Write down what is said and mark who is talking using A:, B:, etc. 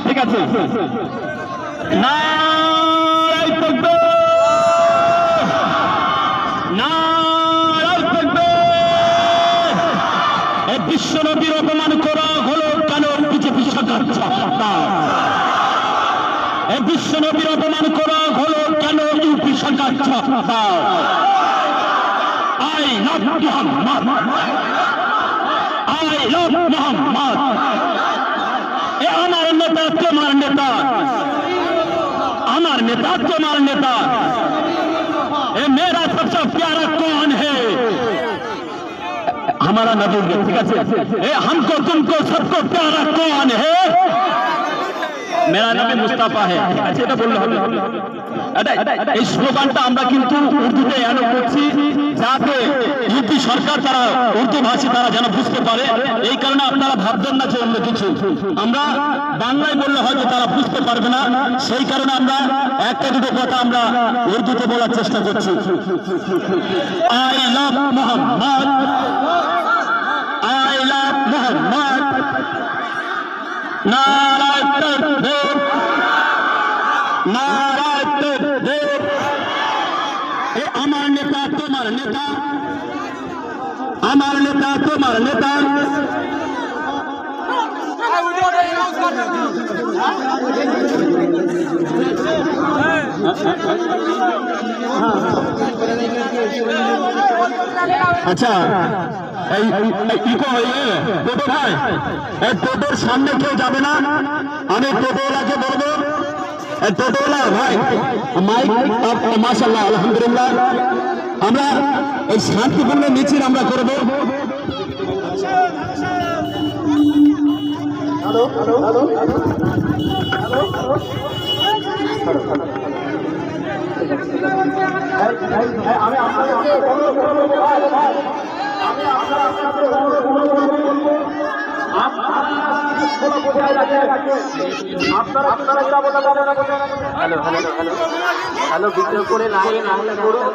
A: ঠিক আছে না বিশ্ব নবীর অপমান করা হলো কেন বিজেপি সরকার? বিশ্ব নবীর অপমান করা হলো কেন ইউপি সরকার? I love Mohammad, I love Mohammad. এ আমার নেতা তোমার নেতা, আমার নেতা তোমার নেতা। ए मेरा सबसे प्यारा कौन है? हमारा नबी। ठीक है, हमको तुमको सबको प्यारा कौन है? मेरा नाम मुस्ताफा है। अच्छा এটা বললে হবে। এই স্লোগানটা আমরা কিন্তু উর্দুতে এন করছি যাতে ইউপি সরকার তারা উর্দু ভাষী তারা যেন বুঝতে পারে। এই কারণে আপনারা ভাববেন না যে অন্য কিছু। আমরা বাংলায় বললে হয়তো তারা বুঝতে পারবে না, সেই কারণে আমরা একটা দুটো কথা আমরা উর্দুতে বলার চেষ্টা করছি। I love Mohammad, I love Mohammad. নারায়ে তাকবীর, নারায়ে তাকবীর। এ আমার নেতা তোমার নেতা, আমার নেতা তোমার নেতা। আচ্ছা এই ইকো হয়ে টোটো ভাই, এই টোটোর সামনে কেউ যাবে না। আমি টোটোওয়ালাকে বলবো, টোটোওয়ালা ভাই মাইক মাশাআল্লাহ আলহামদুলিল্লাহ। আমরা এই শান্তিপূর্ণ মিছিল আমরা করব। হ্যালো হ্যালো হ্যালো আমি আপনাদের hello hello hello hello video করে লাইন করুন।